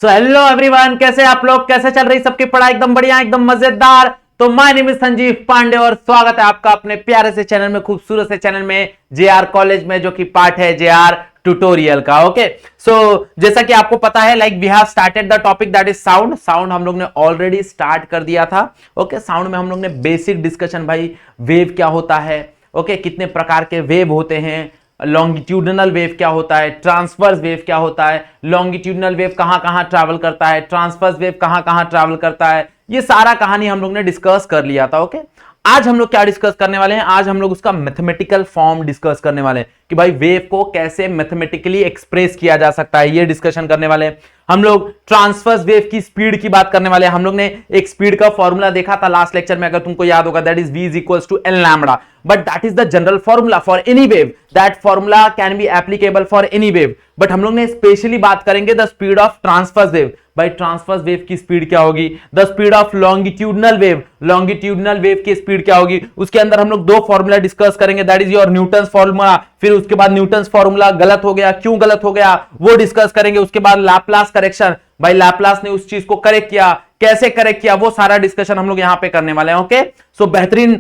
So hello everyone, कैसे आप लोग, कैसे चल रही सबकी पढ़ाई? एकदम बढ़िया, एकदम मजेदार। तो my name is Sanjeev Pandey और स्वागत है आपका अपने प्यारे से चैनल में, खूबसूरत से चैनल में, जेआर कॉलेज में, जो कि पार्ट है जेआर ट्यूटोरियल का। ओके, सो जैसा कि आपको पता है, like we have started the topic that is sound. Sound हम लोग ने ऑलरेडी स्टार्ट कर दिया था। ओके, साउंड में हम लोग ने बेसिक डिस्कशन, भाई वेव क्या होता है, ओके, कितने प्रकार के वेव होते हैं, लॉन्गिट्यूडनल वेव क्या होता है, ट्रांसवर्स वेव क्या होता है, लॉन्गिट्यूडनल वेव कहां कहां ट्रैवल करता है, ट्रांसवर्स वेव कहां कहां ट्रैवल करता है, ये सारा कहानी हम लोग ने डिस्कस कर लिया था। ओके, आज हम लोग क्या डिस्कस करने वाले हैं? आज हम लोग उसका मैथमेटिकल फॉर्म डिस्कस करने वाले हैं कि भाई वेव को कैसे मैथमेटिकली एक्सप्रेस किया जा सकता है, ये डिस्कशन करने वाले हैं। हम लोग ट्रांसवर्स वेव की स्पीड की बात करने वाले हैं। हम लोग ने एक स्पीड का फॉर्मूला देखा था लास्ट लेक्चर में, अगर तुमको याद होगा, that is v is equals to L lambda, but that is the general formula for any wave. That formula can be applicable for any wave, but हम लोग ने स्पेशली बात करेंगे the speed of transverse wave. भाई transverse wave की speed क्या होगी? The speed of longitudinal wave. Longitudinal wave की स्पीड क्या होगी? उसके अंदर हम लोग दो फॉर्मूला डिस्कस करेंगे, that is your Newton's formula. फिर उसके बाद न्यूटन्स फॉर्मूला गलत हो गया, क्यों गलत हो गया वो डिस्कस करेंगे। उसके बाद लैपलास करेक्शन, भाई लैपलास ने उस चीज को करेक्ट किया, कैसे करेक्ट किया, वो सारा डिस्कशन हम लोग यहां पे करने वाले हैं। ओके, सो बेहतरीन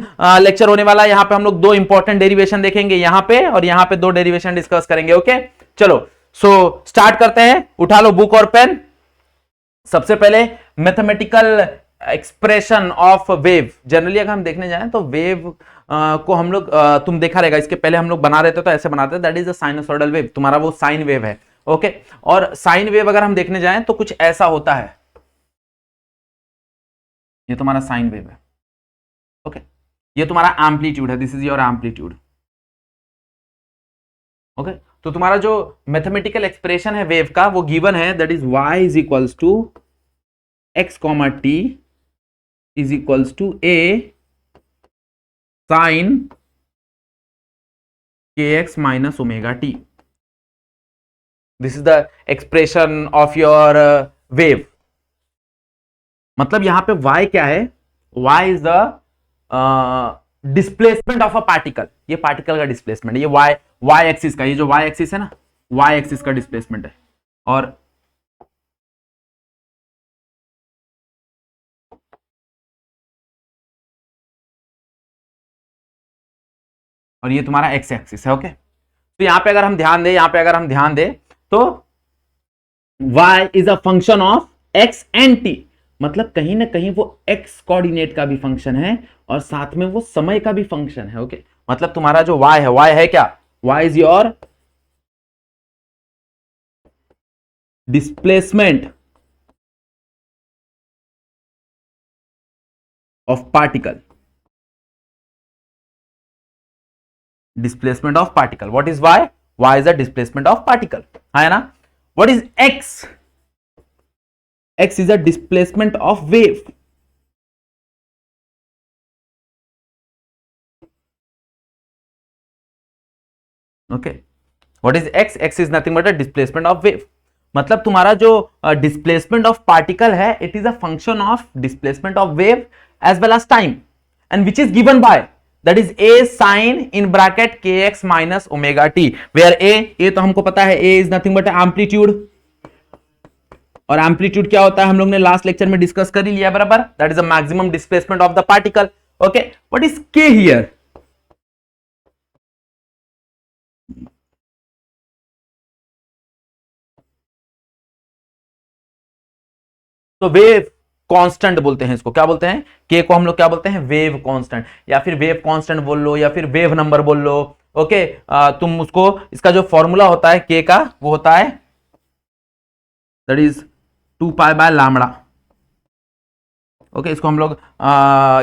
लेक्चर होने वाला है। यहां पे हम लोग दो इंपॉर्टेंट डेरिवेशन देखेंगे, यहां पे और यहां पे दो डेरिवेशन डिस्कस करेंगे। ओके, चलो सो स्टार्ट करते हैं। उठा लो बुक और पेन। सबसे पहले mathematical expression of wave. Generally अगर हम देखने जाएं तो वेव को हम लोग तुम देखा रहेगा, इसके पहले हम लोग बना रहे थे तो ऐसे बनाते थे, that is a sinusoidal wave. तुम्हारा वो साइन वेव है। ओके, और साइन वेव अगर हम देखने जाएं तो कुछ ऐसा होता है, ये तुम्हारा साइन वेव है। ओके, ये तुम्हारा एम्पलीट्यूड है, this is your amplitude. Okay, तो तुम्हारा जो मैथमेटिकल एक्सप्रेशन है वेव का वो गिवन है, that is y is equals to x comma t is equals to a sine kx minus omega t. This is the expression of your wave. मतलब यहां पे y क्या है? y is the displacement of a particle. ये particle का displacement है, ये y axis का, ये जो y एक्सिस है ना, y एक्सिस का डिस्प्लेसमेंट है। और ये तुम्हारा x एक्सिस है। ओके, तो यहां पे अगर हम ध्यान दें, यहां पे अगर हम ध्यान दें तो y is a function of x and t। मतलब कहीं ना कहीं वो x कोऑर्डिनेट का भी फंक्शन है और साथ में वो समय का भी फंक्शन है। ओके, मतलब तुम्हारा जो y है क्या? y is your displacement of particle. Displacement of particle, what is y is the displacement of particle, है ना? What is x is a displacement of wave. Okay, what is x is nothing but a displacement of wave. मतलब तुम्हारा जो displacement of particle है, it is a function of displacement of wave as well as time, and which is given by, that is a sine in bracket kx minus omega t, where a तो हमको पता है, a is nothing but amplitude. और amplitude क्या होता है हम लोग ने लास्ट लेक्चर में डिस्कस कर ही लिया बराबर, that is the maximum displacement of the particle. Okay, what is k here? तो वेव कांस्टेंट बोलते हैं इसको, क्या बोलते हैं? के को हम लोग क्या बोलते हैं? वेव कांस्टेंट, या फिर वेव कांस्टेंट बोल लो, या फिर वेव नंबर बोल लो। ओके, तुम उसको, इसका जो फॉर्मूला होता है के का, वो होता है that is 2 pi by lambda. Okay, इसको हम लोग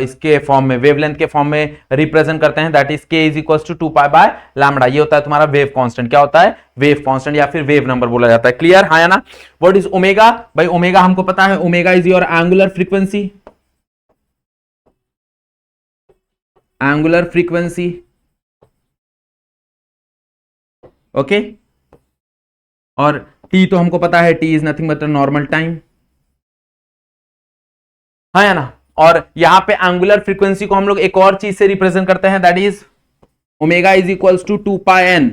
इसके फॉर्म में, वेवलेंथ के फॉर्म में रिप्रेजेंट करते हैं, that is k is equal to 2 pi by lambda. ये होता है तुम्हारा वेव कांस्टेंट। क्या होता है? वेव कांस्टेंट, या फिर वेव नंबर बोला जाता है। क्लियर, हाँ या ना? What is omega? भाई ओमेगा हमको पता है, omega is your angular frequency. Angular frequency, okay, और टी तो हमको पता है, T is nothing but normal time, हाँ या ना? और यहां पे एंगुलर फ्रीक्वेंसी को हम लोग एक और चीज से रिप्रेजेंट करते हैं, that is omega is equals to 2 pi n.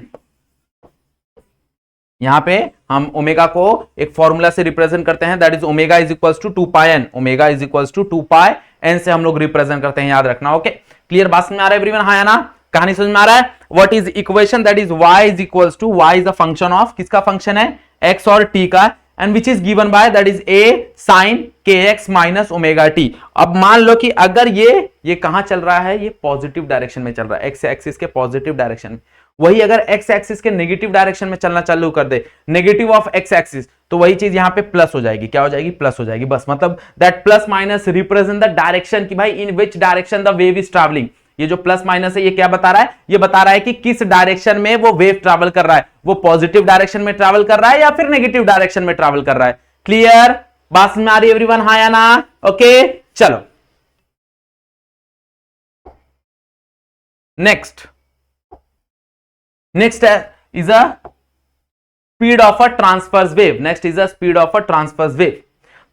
यहां पे हम ओमेगा को एक फॉर्मूला से रिप्रेजेंट करते हैं, that is omega is equals to 2πn, omega is equals to 2πn से हम लोग रिप्रेजेंट करते हैं, याद रखना। ओके, क्लियर, बात समझ में आ रहा है एवरीवन? हाँ या ना? कहानी समझ में आ रहा है? What is equation, that is y is equals to, y is a function of, किसका फंक्शन है? x और t का, and which is given by, that is a sin kx minus omega t। अब मान लो कि अगर ये कहां चल रहा है? ये पॉजिटिव डायरेक्शन में चल रहा है, x एक्सिस के पॉजिटिव डायरेक्शन में। वही अगर x एक्सिस के नेगेटिव डायरेक्शन में चलना चालू कर दे, नेगेटिव ऑफ x एक्सिस, तो वही चीज यहां पे प्लस हो जाएगी। क्या हो जाएगी? प्लस हो जाएगी। बस मतलब that plus minus represent the direction कि भाई in which direction the wave is travelling. ये जो प्लस माइनस है ये क्या बता रहा है? ये बता रहा है कि किस डायरेक्शन में वो वेव ट्रैवल कर रहा है, वो पॉजिटिव डायरेक्शन में ट्रैवल कर रहा है या फिर नेगेटिव डायरेक्शन में ट्रैवल कर रहा है। क्लियर, बात समझ में आ रही है एवरीवन? हाँ या ना? ओके, चलो next is a speed of a transverse wave. Next is a speed of a transverse wave.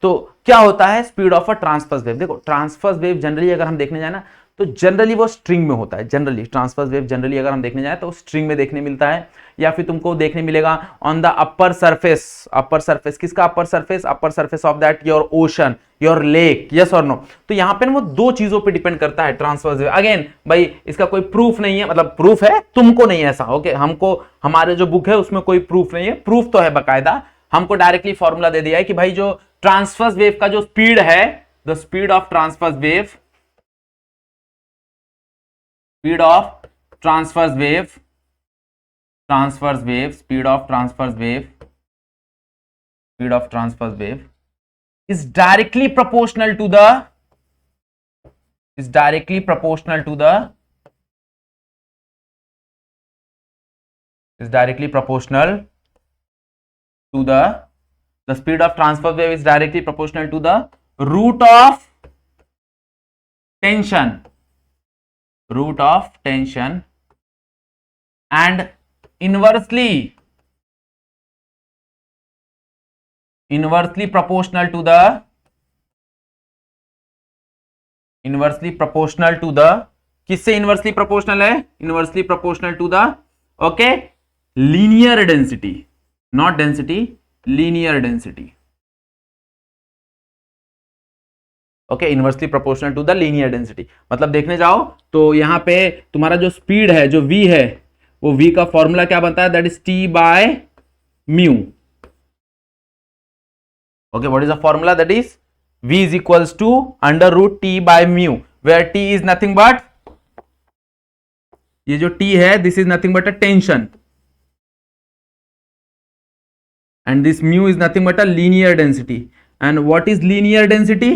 तो क्या होता है speed of a transverse wave? देखो ट्रांसवर्स वेव जनरली अगर हम देखने जाए ना तो जनरली वो स्ट्रिंग में होता है। जनरली ट्रांसवर्स वेव जनरली अगर हम देखने जाए तो स्ट्रिंग में देखने मिलता है, या फिर तुमको देखने मिलेगा on the upper surface. Upper surface किसका? Upper surface, upper surface of that your ocean, your lake, yes और नो। तो यहां पे वो दो चीजों पे डिपेंड करता है ट्रांसवर्स वेव। अगेन भाई इसका कोई प्रूफ नहीं है, मतलब प्रूफ है, तुमको नहीं है ऐसा। ओके, हमको हमारे जो बुक है उसमें कोई प्रूफ नहीं है, प्रूफ तो है बकायदा। हमको डायरेक्टली फॉर्मूला दे दिया है कि भाई जो ट्रांसवर्स वेव का जो स्पीड है, the speed of transverse wave, speed of transverse wave, speed of transverse wave, speed of transverse wave is directly proportional to the is directly proportional to the speed of transverse wave is directly proportional to the root of tension and inversely proportional to the किससे inversely proportional है? Inversely proportional to the okay linear density, not density, linear density. Okay, inversely proportional to the linear density. मतलब देखने जाओ तो यहां पे तुम्हारा जो स्पीड है, जो v है, वो v का फॉर्मूला क्या बनता है? That is t by mu. Okay, what is the formula? That is v is equals to under root t by mu, where t is nothing but, ये जो t है, this is nothing but a tension and this mu is nothing but a linear density. And what is linear density?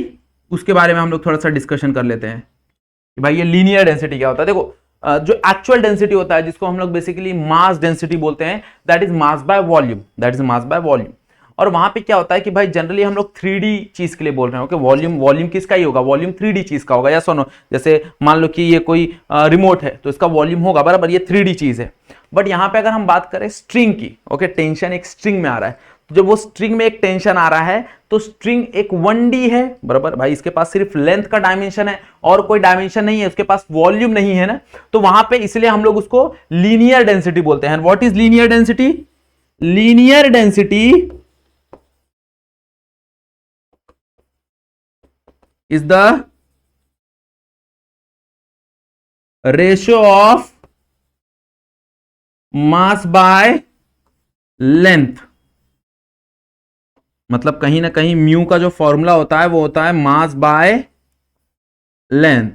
उसके बारे में हम लोग थोड़ा सा डिस्कशन कर लेते हैं कि भाई ये linear density क्या होता है। देखो जो एक्चुअल डेंसिटी होता है, जिसको हम लोग बेसिकली मास डेंसिटी बोलते हैं, that is mass by volume, that is mass by volume. और वहां पे क्या होता है कि भाई जनरली हम लोग 3D चीज के लिए बोल रहे हैं। ओके, वॉल्यूम किसका ही होगा? वॉल्यूम 3D चीज का होगा, या सुनो, जैसे मान लो कि ये कोई रिमोट है तो इसका वॉल्यूम होगा, बराबर, ये 3D चीज है। बट यहां पे अगर हम बात करें स्ट्रिंग की, ओके, टेंशन एक स्ट्रिंग में आ रहा है, तो जब वो स्ट्रिंग में एक टेंशन आ रहा है तो स्ट्रिंग एक 1D है, बराबर भाई, इसके पास सिर्फ लेंथ का डायमेंशन है और कोई डायमेंशन नहीं है, उसके पास वॉल्यूम नहीं है ना, तो वहां पे इसलिए हम लोग उसको लीनियर डेंसिटी बोलते हैं। What is linear density? Linear density is the ratio of mass by length। मतलब कहीं ना कहीं म्यू का जो फॉर्मूला होता है वो होता है मास बाय लेंथ।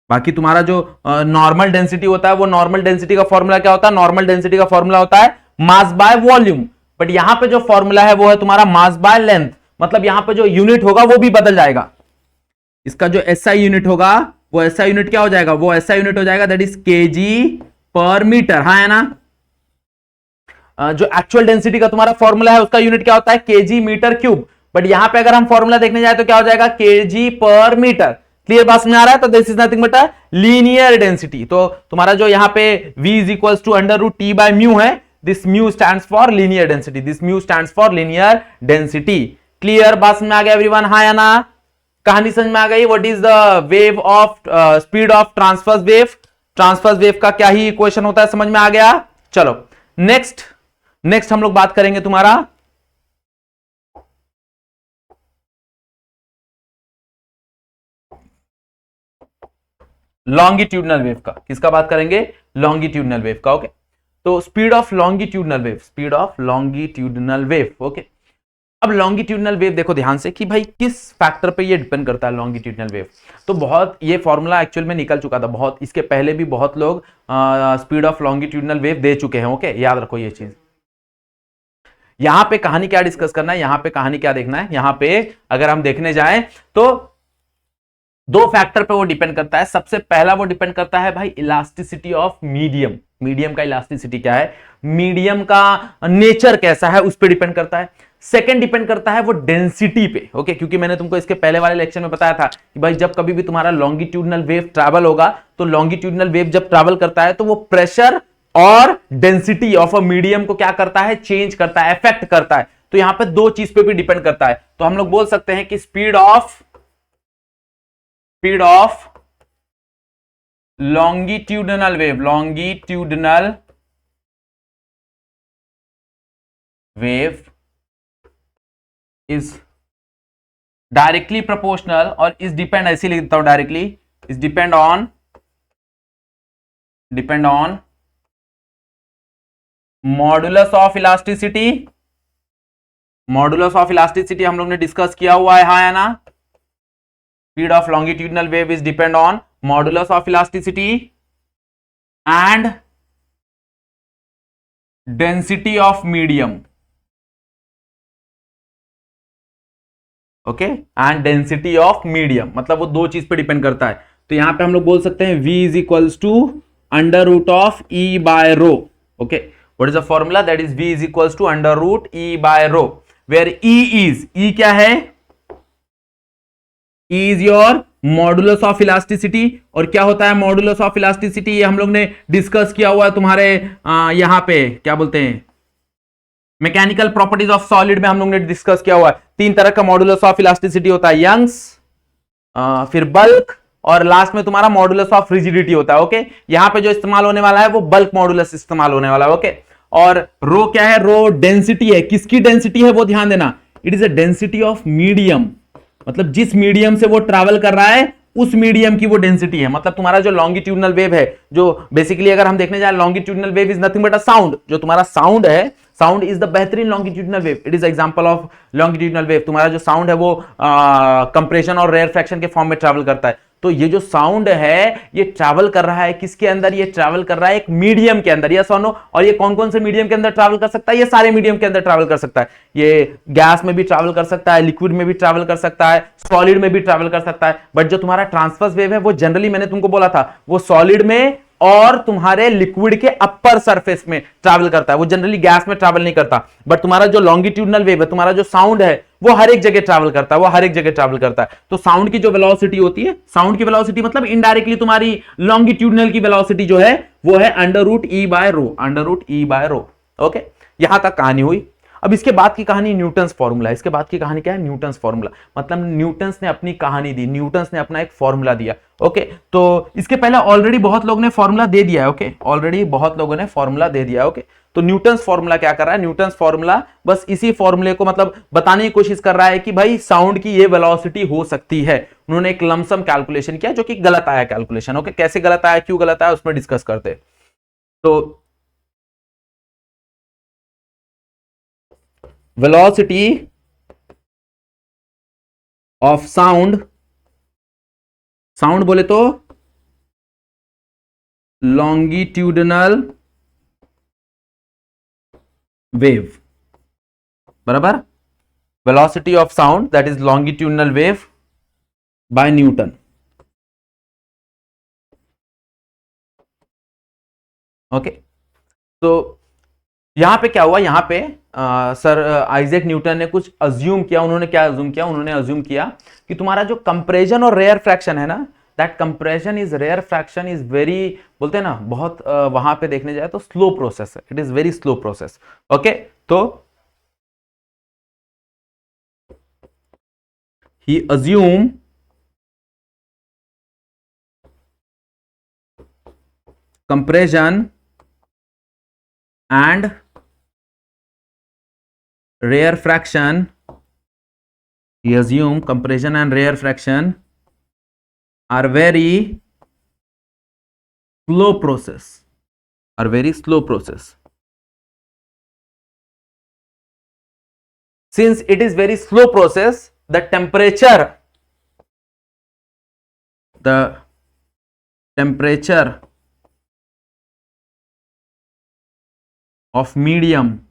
बाकी तुम्हारा जो नॉर्मल डेंसिटी होता है, वो नॉर्मल डेंसिटी का फॉर्मूला क्या होता है? नॉर्मल डेंसिटी का फॉर्मूला होता है मास बाय वॉल्यूम। बट यहां पे जो फॉर्मूला है वो है तुम्हारा मास बाय लेंथ। मतलब यहां पे जो यूनिट होगा वो भी बदल जाएगा। इसका जो SI यूनिट होगा वो SI यूनिट क्या हो जाएगा? वो SI यूनिट हो जाएगा दैट इज kg पर मीटर। हाँ है ना? जो एक्चुअल डेंसिटी का तुम्हारा फॉर्मूला है उसका यूनिट क्या होता है? kg metre cube. बट यहां पे अगर हम फॉर्मूला देखने जाए तो क्या हो जाएगा? kg पर मीटर। क्लियर बात में आ रहा है? तो this is nothing but a linear density. तो तुम्हारा जो यहां पे v is equals to under root t by mu है, this mu stands for linear density, this mu stands for linear density. Clear बात में आ गया एवरीवन? हाँ या ना? कहानी समझ में आ गई? What is the wave of speed of transverse wave? Transverse wave का क्या ही इक्वेशन होता है, समझ में आ गया? चलो नेक्स्ट नेक्स्ट हम लोग बात करेंगे तुम्हारा लॉन्गिट्यूडनल वेव का। किसका बात करेंगे? लॉन्गिट्यूडनल वेव का। ओके, तो speed of longitudinal wave, speed of longitudinal wave. Okay, अब लॉन्गिट्यूडनल वेव देखो ध्यान से कि भाई किस फैक्टर पे ये डिपेंड करता है लॉन्गिट्यूडनल वेव। तो बहुत ये फॉर्मूला एक्चुअल में निकल चुका था, बहुत इसके पहले भी बहुत लोग स्पीड ऑफ लॉन्गिट्यूडनल वेव दे चुके हैं। ओके, याद रखो ये चीज। यहां पे कहानी क्या डिस्कस करना है, यहां पे कहानी क्या देखना है, यहां पे अगर हम देखने जाएं तो दो फैक्टर पे वो डिपेंड करता है। सबसे पहला वो डिपेंड करता है भाई इलास्टिसिटी ऑफ मीडियम। मीडियम का इलास्टिसिटी क्या है, मीडियम का नेचर कैसा है, उस पर डिपेंड करता है। सेकंड डिपेंड करता है वो डेंसिटी पे। ओके, क्योंकि मैंने तुमको इसके पहले वाले लेक्चर में बताया था कि भाई जब कभी भी तुम्हारा लॉन्गिट्यूडनल वेव ट्रैवल होगा, तो लॉन्गिट्यूडनल वेव जब ट्रैवल करता है तो वो प्रेशर और डेंसिटी ऑफ अ मीडियम को क्या करता है, चेंज करता है, इफेक्ट करता है। तो यहां पे दो चीज पे भी डिपेंड करता है। तो हम लोग बोल सकते हैं कि speed of longitudinal wave is directly proportional और is depend, ऐसे लिखता हूं directly, is depend on modulus of elasticity. Modulus of elasticity हम लोग ने डिस्कस किया हुआ है, हाँ या ना? Speed of longitudinal wave is depend on modulus of elasticity and density of medium. Okay, and density of medium, मतलब वो दो चीज पे डिपेंड करता है। तो यहां पे हम लोग बोल सकते हैं v is equals to under root of e by rho. Okay, what is the formula? That is v is equals to under root e by rho, where e क्या है? E is your modulus of elasticity. और क्या होता है modulus of elasticity? ये हम लोग ने डिस्कस किया हुआ है तुम्हारे यहां पे क्या बोलते हैं, मैकेनिकल प्रॉपर्टीज ऑफ सॉलिड में हम लोग ने डिस्कस किया हुआ है। तीन तरह का मॉडुलस ऑफ इलास्टिसिटी होता है, यंग्स, फिर बल्क, और लास्ट में तुम्हारा मॉडुलस ऑफ रिजिडिटी होता है। ओके, यहां पे जो इस्तेमाल होने वाला है वो बल्क मॉडुलस इस्तेमाल होने वाला है। ओके, और रो क्या है? रो डेंसिटी है। किसकी डेंसिटी है वो ध्यान देना, it is a density of medium, मतलब जिस मीडियम से वो ट्रैवल कर रहा है उस मीडियम की वो डेंसिटी है। मतलब तुम्हारा जो लॉन्गिट्यूडनल वेव है, जो बेसिकली अगर हम देखने जाए, longitudinal wave is nothing but a sound. जो तुम्हारा साउंड है, साउंड इज द बेहतरीन longitudinal wave, it is example of longitudinal wave. तुम्हारा जो साउंड है वो कंप्रेशन और रेयर फ्रैक्शन के फॉर्म में ट्रैवल करता है। तो ये जो साउंड है ये ट्रैवल कर रहा है किसके अंदर? ये ट्रैवल कर रहा है एक मीडियम के अंदर, यस और नो? और ये कौन कौन से मीडियम के अंदर ट्रैवल कर सकता है? ये सारे मीडियम के अंदर ट्रैवल कर सकता है। ये गैस में भी ट्रैवल कर सकता है, लिक्विड में भी ट्रैवल कर सकता है, सॉलिड में भी ट्रैवल कर सकता है। बट जो तुम्हारा ट्रांसवर्स वेव है वो जनरली मैंने तुमको बोला था वो सॉलिड में और तुम्हारे लिक्विड के अपर सरफेस में ट्रैवल करता है, वो जनरली गैस में ट्रैवल नहीं करता। बट तुम्हारा जो लॉन्गिट्यूडनल वेव है, तुम्हारा जो साउंड है, वो हर एक जगह ट्रैवल करता है, वो हर एक जगह ट्रैवल करता है। तो साउंड की जो वेलोसिटी होती है, साउंड की वेलोसिटी मतलब इनडायरेक्टली तुम्हारी लॉन्गिट्यूडनल की वेलोसिटी जो है वो है under root E by rho, under root E by rho. Okay, यहां तक कहानी हुई। अब इसके बाद की कहानी न्यूटन्स फॉर्मूला। इसके बाद की कहानी क्या है? Newton's formula. मतलब न्यूटन्स ने अपनी कहानी दी, न्यूटन्स ने अपना एक फॉर्मूला दिया। ओके, तो इसके पहले ऑलरेडी बहुत लोगों ने फॉर्मूला दे दिया है। ओके, ऑलरेडी बहुत लोगों ने फॉर्मूला दे दिया है। ओके, तो न्यूटन्स फॉर्मूला क्या कर रहा है? न्यूटन्स फॉर्मूला बस इसी फॉर्मूले को मतलब बताने की कोशिश कर रहा है कि भाई साउंड की ये वेलोसिटी हो सकती है। उन्होंने एक लमसम कैलकुलेशन किया जो कि गलत आया कैलकुलेशन। ओके, कैसे गलत आया, क्यों गलत आया, उसमें डिस्कस करते हैं। तो velocity of sound, साउंड बोले तो लॉन्गिट्यूडनल वेव, बराबर? Velocity of sound that is longitudinal wave by Newton. Okay, तो यहां पे क्या हुआ? यहां पे सर आइजैक न्यूटन ने कुछ अज्यूम किया। उन्होंने क्या अज्यूम किया? उन्होंने अज्यूम किया कि तुम्हारा जो कंप्रेशन और रेयर फ्रैक्शन है ना, that compression is rarefaction is very, बोलते हैं ना, बहुत वहां पे देखने जाए तो स्लो प्रोसेस है, it is very slow process. Okay, तो he assume compression and rarefaction, he assumed compression and rarefaction are very slow process, since it is very slow process, the temperature of medium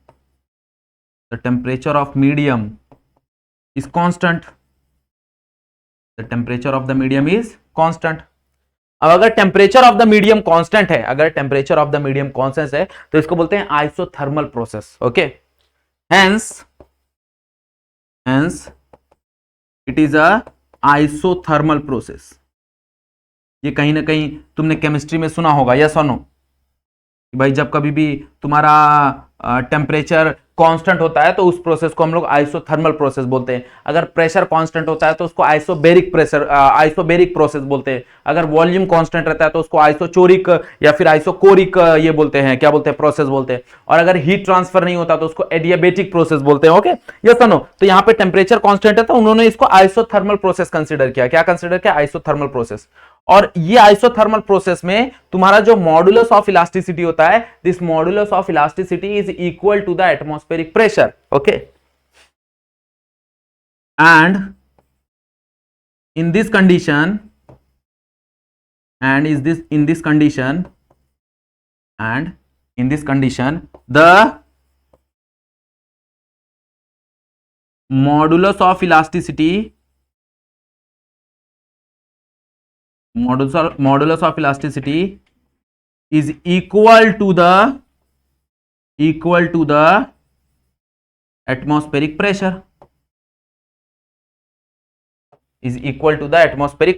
is constant. The temperature of the medium is constant. अब अगर temperature of the medium constant है, तो इसको बोलते हैं isothermal process. Okay, hence it is a isothermal process. ये कहीं ना कहीं तुमने केमिस्ट्री में सुना होगा, यस और नो? भाई जब कभी भी तुम्हारा टेम्परेचर कांस्टेंट होता है तो उस प्रोसेस को हम लोग आइसोथर्मल प्रोसेस बोलते हैं. अगर प्रेशर कांस्टेंट होता है तो उसको आइसोबेरिक प्रोसेस बोलते हैं. अगर वॉल्यूम कांस्टेंट रहता है तो उसको आइसोचोरिक या फिर आइसोकोरिक ये बोलते हैं, क्या बोलते हैं, प्रोसेस बोलते हैं. और अगर हीट ट्रांसफर नहीं होता तो उसको एडियाबेटिक प्रोसेस बोलते हैं. ओके, यस और नो? तो यहाँ पे टेम्परेचर कांस्टेंट है तो उन्होंने इसको आइसोथर्मल प्रोसेस कंसिडर किया. क्या कंसिडर किया? Isothermal process. और ये आइसोथर्मल प्रोसेस में तुम्हारा जो मॉडुलस ऑफ इलास्टिसिटी होता है, this modulus of elasticity is equal to the atmospheric pressure. Okay, and in this condition the modulus of elasticity is equal to the atmospheric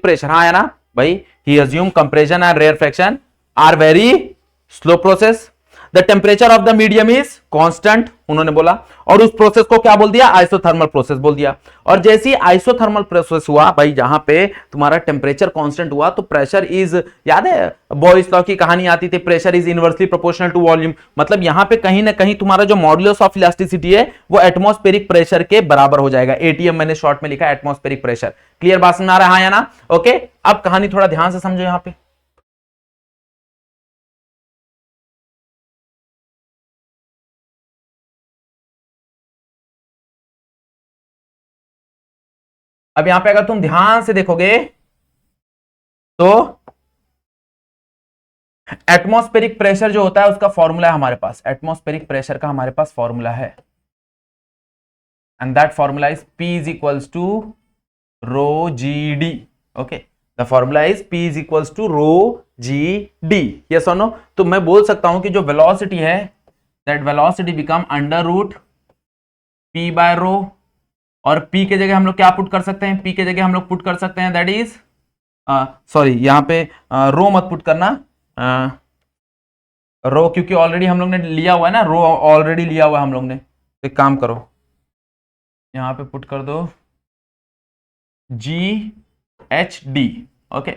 pressure. हाँ है ना भाई? he assumed compression and rarefaction are very slow process. The temperature of the medium is constant, उन्होंने बोला. और उस process को क्या बोल दिया? आइसोथर्मल प्रोसेस बोल दिया. और जैसे ही आइसोथर्मल प्रोसेस हुआ भाई, जहां पे तुम्हारा टेम्परेचर कांस्टेंट हुआ तो प्रेशर इज, याद है बॉयस लॉ की कहानी आती थी, pressure is inversely proportional to volume. मतलब यहां पे कहीं ना कहीं तुम्हारा जो मॉडुलस ऑफ इलास्टिसिटी है वो एटमॉस्फेरिक प्रेशर के बराबर हो जाएगा. एटीएम मैंने शॉर्ट में लिखा, एटमॉस्फेरिक प्रेशर. क्लियर बात समझ आ रहा है ना? ओके, अब कहानी थोड़ा ध्यान से समझो. यहां पे अब यहां पे अगर तुम ध्यान से देखोगे तो एटमॉस्फेरिक प्रेशर जो होता है उसका फॉर्मूला है हमारे पास. एटमॉस्फेरिक प्रेशर का हमारे पास फॉर्मूला है, and that formula is P is equals to rho g d. Okay, the formula is P is equals to rho g d. Yes और नो? तो मैं बोल सकता हूं कि जो वेलोसिटी है, that velocity become under root P by rho. और P के जगह हम लोग क्या पुट कर सकते हैं? P के जगह हम लोग पुट कर सकते हैं दैट इज, सॉरी यहां पे रो मत पुट करना, रो क्योंकि ऑलरेडी हम लोग ने लिया हुआ है ना, रो ऑलरेडी लिया हुआ है हम लोग ने. तो एक काम करो, यहां पे पुट कर दो GHD. Okay,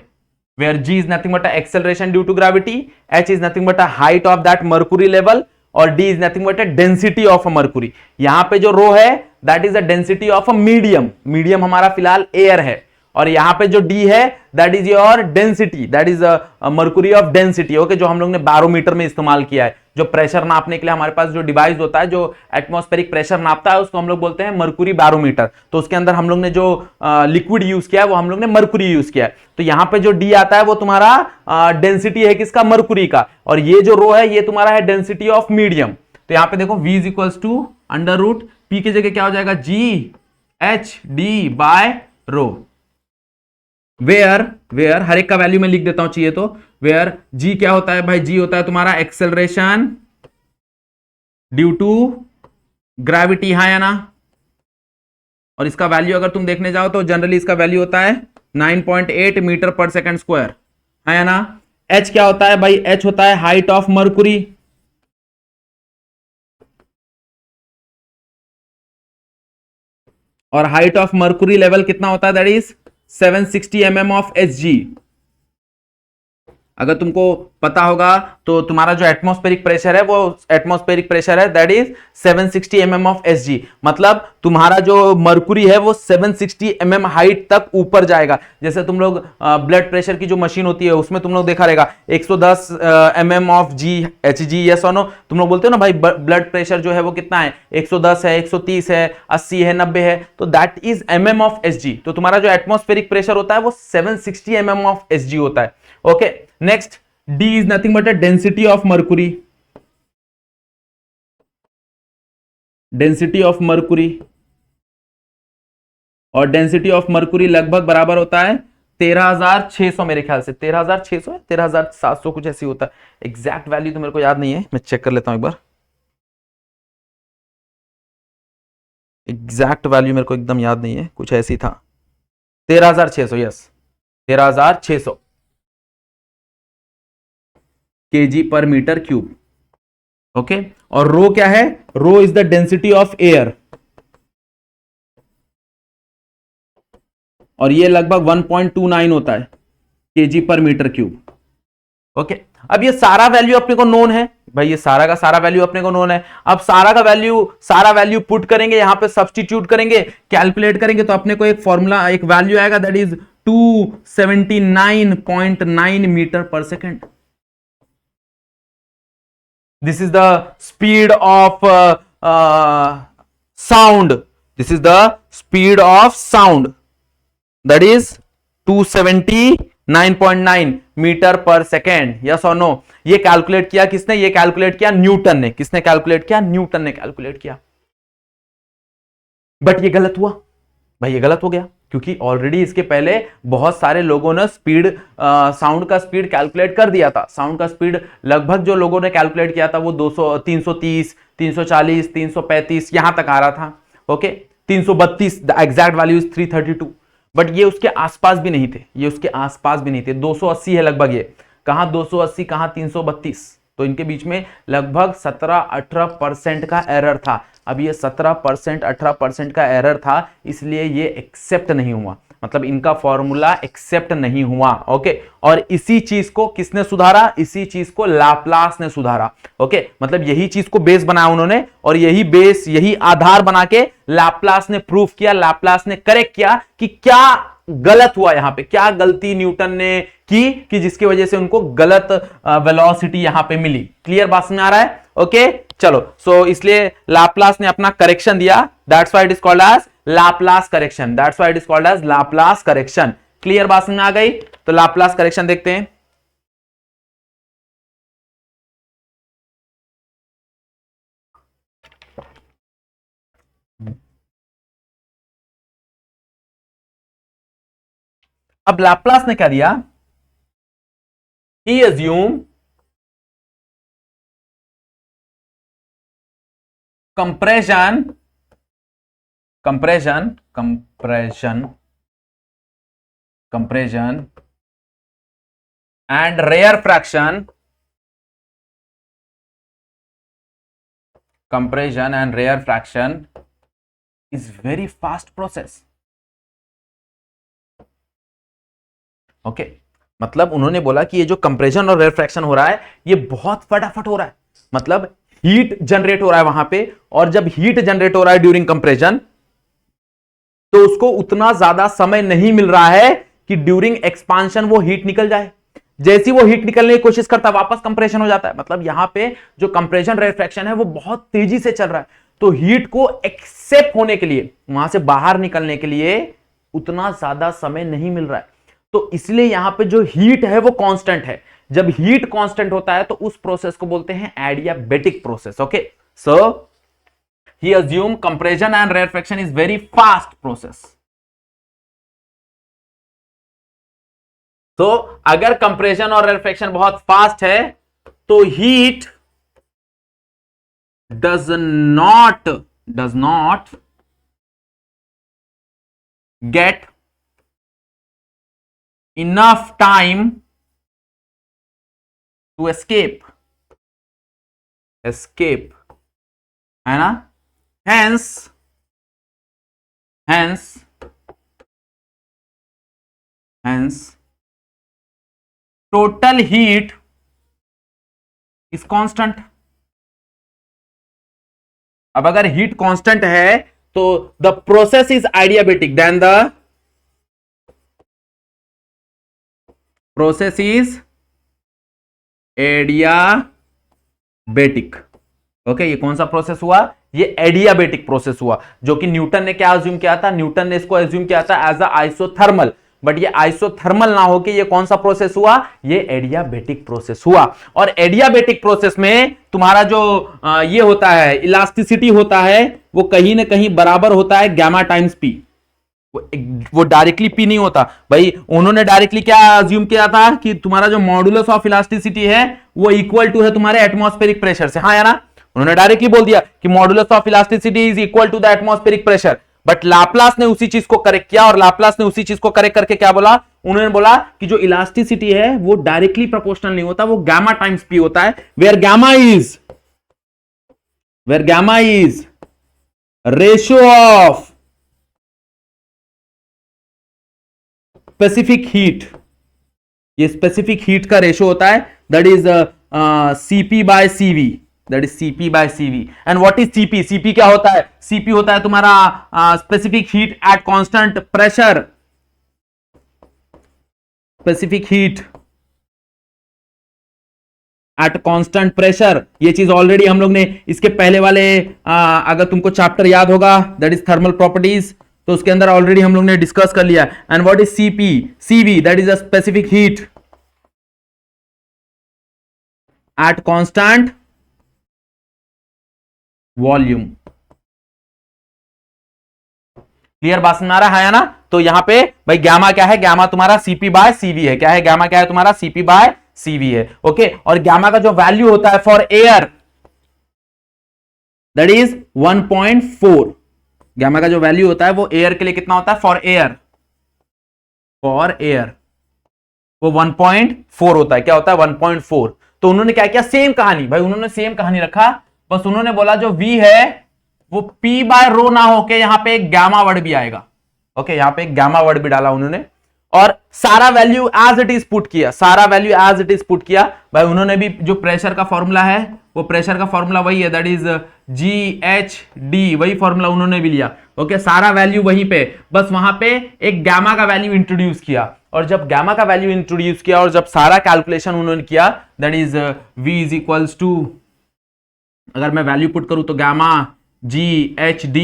where G is nothing but a acceleration due to gravity, H is nothing but a height of that mercury level, और D is nothing but a density of a mercury. यहां पे जो रो है that is the density of a medium. Medium हमारा फिलहाल air है. और यहां पे जो D है that is your density, that is a mercury of density. Okay, जो हम लोग ने बैरोमीटर में इस्तेमाल किया है. जो प्रेशर नापने के लिए हमारे पास जो डिवाइस होता है, जो एटमॉस्फेरिक प्रेशर नापता है, उसको हम लोग बोलते हैं मर्कुरी बैरोमीटर. तो उसके अंदर हम लोग ने जो लिक्विड यूज किया है वो हम लोग ने मर्कुरी यूज किया है. तो यहां पे जो डी आता है वो तुम्हारा डेंसिटी है किसका? मर्कुरी का. और ये जो रो है ये तुम्हारा है डेंसिटी ऑफ मीडियम. तो यहां पे देखो V is equals to under root P की जगह क्या हो जाएगा? GHD by rho. वेयर हर एक का वैल्यू मैं लिख देता हूं चाहिए तो. वेयर G क्या होता है भाई? G होता है तुम्हारा एक्सेलरेशन ड्यू टू ग्रेविटी, हाँ या ना? और इसका वैल्यू अगर तुम देखने जाओ तो जनरली इसका वैल्यू होता है 9.8 मीटर पर सेकंड स्क्वायर, हाँ या ना? H क्या होता है भाई? H होता है हाइट ऑफ मर्कुरी. और हाइट ऑफ मर्कुरी लेवल कितना होता है? That is 760 mm of Hg. अगर तुमको पता होगा तो तुम्हारा जो एटमॉस्फेरिक प्रेशर है वो एटमॉस्फेरिक प्रेशर है that is 760 mm of Sg। मतलब तुम्हारा जो मर्कुरी है वो 760 mm हाइट तक ऊपर जाएगा। जैसे तुम लोग ब्लड प्रेशर की जो मशीन होती है उसमें तुम लोग देखा रहेगा 110 mm of G Hg, yes और नो। तुम लोग बोलते हो ना भाई ब्लड प्रेशर जो है वो कितना है, 110 है, 130 है, 80 है, 90 है, तो that is mm of Sg। तो तुम्हारा जो एटमॉस्फेरिक प्रेशर होता है वो 760 mm ऑफ Sg होता है। Okay, next D is nothing but a density of mercury, density of Mercury, और डेंसिटी ऑफ मर्कुरी लगभग बराबर होता है 13,600, मेरे ख्याल से 13,600 13,700 कुछ ऐसी होता है। एग्जैक्ट वैल्यू तो मेरे को याद नहीं है, मैं चेक कर लेता हूं एक बार। एग्जैक्ट वैल्यू मेरे को एकदम याद नहीं है, कुछ ऐसी था 13,600, yes 13,600 KG per metre cube. Okay, और रो क्या है, rho is the density of air, और ये लगभग 1.29 होता है KG per metre cube. Okay, अब ये सारा वैल्यू अपने को नोन है भाई, ये सारा का सारा वैल्यू अपने को नोन है। अब सारा वैल्यू पुट करेंगे, यहां पे सब्स्टिट्यूट करेंगे, कैलकुलेट करेंगे, तो अपने को एक फॉर्मूला, एक वैल्यू आएगा that is 279.9 metre per second. This is the speed of sound, this is the speed of sound, that is 279.9 metre per second, yes और नो। ये कैलकुलेट किया किसने, ये कैलकुलेट किया न्यूटन ने। किसने कैलकुलेट किया, न्यूटन ने कैलकुलेट किया। बट ये गलत हुआ भाई, ये गलत हो गया क्योंकि ऑलरेडी इसके पहले बहुत सारे लोगों ने स्पीड, साउंड का स्पीड कैलकुलेट कर दिया था। साउंड का स्पीड लगभग जो लोगों ने कैलकुलेट किया था वो 200, 330, 340, 335 यहां तक आ रहा था। Okay, 332, the exact value is 332। But ये उसके आसपास भी नहीं थे, ये उसके आसपास भी नहीं थे। 280 है लगभग, ये कहां 280 कहां 332, तो इनके बीच में लगभग 17-18% का एरर था। अब ये 17% 18% का एरर था, इसलिए ये एक्सेप्ट नहीं हुआ, मतलब इनका फॉर्मूला एक्सेप्ट नहीं हुआ। ओके, और इसी चीज को किसने सुधारा, इसी चीज को लाप्लास ने सुधारा। ओके, मतलब यही चीज को बेस बनाया उन्होंने, और यही बेस, यही आधार बना के लाप्लास ने प्रूफ किया, लाप्लास ने करेक्ट किया कि क्या गलत हुआ, यहां पे क्या गलती न्यूटन ने की कि जिसकी वजह से उनको गलत वेलोसिटी यहां पे मिली। क्लियर बात समझ आ रहा है। ओके, चलो, सो इसलिए लाप्लास ने अपना करेक्शन दिया, that's why it is called as Laplace correction, that's why it is called as Laplace correction. Clear बात समझ आ गई, तो लाप्लास करेक्शन देखते हैं। अब लाप्लास ने क्या दिया, he assume compression compression compression compression and rarefaction, compression and rare fraction is very fast process. Okay, मतलब उन्होंने बोला कि ये जो कंप्रेशन और रेयर फ्रैक्शन हो रहा है ये बहुत फटाफट हो रहा है, मतलब हीट जनरेट हो रहा है वहां पे, और जब हीट जनरेट हो रहा है ड्यूरिंग कंप्रेशन तो उसको उतना ज्यादा समय नहीं मिल रहा है कि ड्यूरिंग एक्सपांशन वो हीट निकल जाए। जैसी वो हीट निकलने की कोशिश करता है वापस कंप्रेशन हो जाता है। मतलब यहां पे जो कंप्रेशन रेयर फ्रैक्शन है वो बहुत तेजी से चल रहा है, तो हीट को एक्सेप्ट होने के लिए, वहां से बाहर निकलने के लिए उतना ज्यादा समय नहीं मिल रहा है। तो इसलिए यहां पे जो हीट है वो कांस्टेंट है। जब हीट कांस्टेंट होता है तो उस प्रोसेस को बोलते हैं adiabatic process. Okay, so he assume compression and rarefaction is very fast process. तो अगर कंप्रेशन और रेफ्रिक्शन बहुत फास्ट है तो heat does not get enough time to escape है ना, hence hence hence total heat is constant. अब अगर हीट कांस्टेंट है तो the process is adiabatic, then the process is adiabatic. Okay, ये कौन सा प्रोसेस हुआ? ये एडियाबेटिक प्रोसेस हुआ, जो कि न्यूटन ने क्या अज्यूम किया था? न्यूटन ने इसको अज्यूम किया था एज अ आइसोथर्मल, बट ये आइसोथर्मल ना होके ये कौन सा प्रोसेस हुआ? ये एडियाबेटिक प्रोसेस हुआ। और एडियाबेटिक प्रोसेस में तुम्हारा जो ये होता है इलास्टिसिटी होता है, वो कहीं ना कहीं बराबर होता है गैमा टाइम्स पी। वो डायरेक्टली पी नहीं होता भाई। उन्होंने डायरेक्टली क्या अज्यूम किया था कि तुम्हारा जो मॉडुलस ऑफ इलास्टिसिटी है वो इक्वल टू है तुम्हारे एटमॉस्फेरिक प्रेशर से। हाँ या ना? उन्होंने डायरेक्टली बोल दिया कि modulus of elasticity is equal to the atmospheric pressure, but Laplace ने उसी चीज को करेक्ट किया, और लाप्लास ने उसी चीज को करेक्ट करके क्या बोला? उन्होंने बोला कि जो इलास्टिसिटी है वो डायरेक्टली प्रोपोर्शनल नहीं होता, वो गामा टाइम्स पी होता है, where gamma is ratio of specific heat. ये स्पेसिफिक हीट का रेशियो होता है, that is Cp by Cv, that is Cp by Cv। And what is Cp? Cp क्या होता है? Cp होता है तुम्हारा specific heat at constant pressure, specific heat at constant pressure. ये चीज ऑलरेडी हम लोग ने इसके पहले वाले अगर तुमको चैप्टर याद होगा, दैट इज थर्मल प्रॉपर्टीज, तो उसके अंदर ऑलरेडी हम लोग ने डिस्कस कर लिया। And what is Cp? Cv that is a specific heat at constant volume. Clear बात समझ आ रहा है ना? तो यहां पे भाई गामा क्या है? गामा तुम्हारा Cp बाय Cv है। क्या है गामा? क्या है तुम्हारा? Cp बाय Cv है। ओके, और गामा का जो वैल्यू होता है for air, that is 1.4। Gamma का जो वैल्यू होता है वो एयर के लिए कितना होता है? फॉर एयर वो 1.4 होता है। क्या होता है? 1.4। तो उन्होंने क्या किया? सेम कहानी भाई, उन्होंने सेम कहानी रखा, बस उन्होंने बोला जो V है वो P बाय रो ना होके यहां पे एक गामा वर्ड भी आएगा। ओके, यहां पे एक गामा वर्ड भी डाला उन्होंने, और सारा value as it is put किया, सारा value as it is put किया। भाई उन्होंने भी जो प्रेशर का फॉर्मूला है, वो प्रेशर का फॉर्मूला वही है, दैट इज GHD, वही फॉर्मूला उन्होंने भी लिया। ओके, सारा वैल्यू वहीं पे, बस वहां पे एक गामा का वैल्यू इंट्रोड्यूस किया, और जब गामा का वैल्यू इंट्रोड्यूस किया और जब सारा कैलकुलेशन उन्होंने किया, that is V is equals to, अगर मैं वैल्यू पुट करूं तो gamma GHD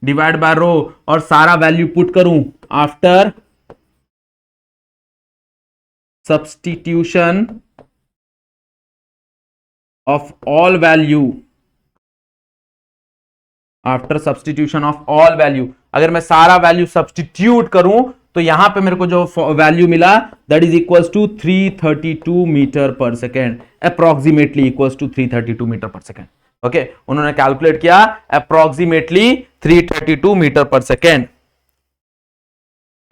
divide by rho, और सारा वैल्यू पुट करूं after substitution of all value, after substitution of all value, अगर मैं सारा वैल्यू सब्स्टिट्यूट करूं तो यहां पे मेरे को जो वैल्यू मिला, that is equals to 332 metre per second, approximately equals to 332 metre per second. Okay, उन्होंने कैलकुलेट किया अप्रोक्सीमेटली 332 मीटर पर सेकेंड।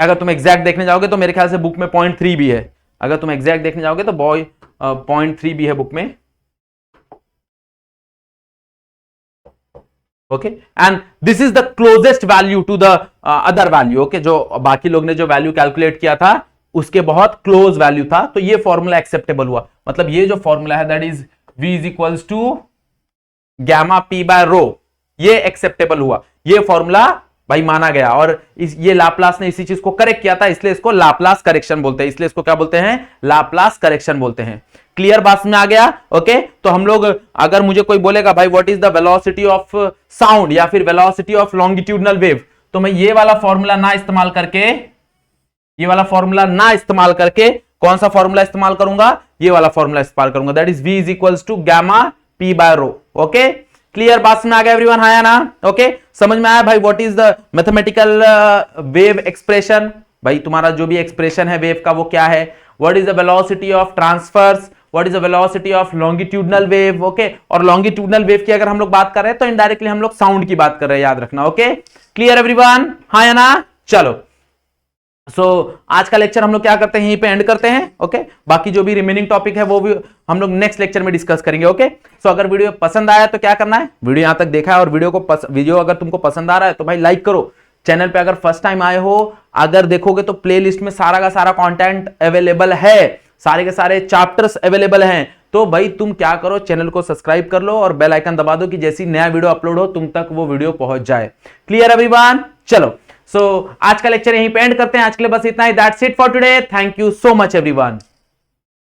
अगर तुम एग्जैक्ट देखने जाओगे तो मेरे ख्याल से बुक में 0.3 भी है, अगर तुम एग्जैक्ट देखने जाओगे तो 0.3 भी है बुक में। Okay, and this is the closest value to the other value. Okay, जो बाकी लोग ने जो वैल्यू कैलकुलेट किया था उसके बहुत क्लोज वैल्यू था, तो ये फॉर्मूला एक्सेप्टेबल हुआ। मतलब ये जो फॉर्मूला है, that is V is equals to gamma P by rho, ये एक्सेप्टेबल हुआ, ये फॉर्मूला भाई माना गया। और ये लाप्लास ने इसी चीज को करेक्ट किया था, इसलिए इसको लाप्लास करेक्शन बोलते हैं, इसलिए इसको क्या बोलते हैं? लाप्लास करेक्शन बोलते हैं। क्लियर बात में आ गया? ओके, तो हम लोग, अगर मुझे कोई बोलेगा भाई what is the velocity of sound या फिर वेलोसिटी ऑफ लॉन्गिट्यूडनल वेव, तो मैं ये वाला फॉर्मूला ना इस्तेमाल करके, ये वाला फॉर्मूला ना इस्तेमाल करके कौन सा फॉर्मूला इस्तेमाल करूंगा? ये वाला फॉर्मूला इस्तेमाल करूंगा, that is V is equals to gamma P by rho. Okay, clear बात में आ गया एवरीवन? है ना? ओके, समझ में आया भाई what is the mathematical wave expression? भाई तुम्हारा जो भी एक्सप्रेशन है वेव का वो क्या है? What is the velocity of transverse, what is the velocity of longitudinal wave. Okay, और लॉन्गिट्यूडनल वेव की अगर हम लोग बात कर रहे हैं तो इनडायरेक्टली हम लोग साउंड की बात कर रहे हैं, याद रखना। Okay, clear everyone? हाँ या ना? चलो, आज का लेक्चर हम लोग क्या करते हैं, यहीं पे एंड करते हैं। ओके, बाकी जो भी रिमेनिंग टॉपिक है वो भी हम लोग नेक्स्ट लेक्चर में डिस्कस करेंगे। ओके, अगर वीडियो पसंद आया तो क्या करना है, वीडियो यहां तक देखा है और वीडियो अगर तुमको पसंद आ रहा है तो भाई लाइक करो। चैनल पे अगर फर्स्ट टाइम आए हो, अगर देखोगे तो प्लेलिस्ट में सारा का सारा कंटेंट अवेलेबल है, सारे के सारे चैप्टर्स अवेलेबल हैं। तो भाई तुम क्या करो, चैनल को सब्सक्राइब कर लो और बेल आइकन दबा दो कि जैसी नया वीडियो अपलोड हो तुम तक वो वीडियो पहुंच जाए। Clear everyone? चलो आज का लेक्चर यहीं पे एंड करते हैं। आज के लिए बस इतना ही। That's it for today. Thank you so much everyone.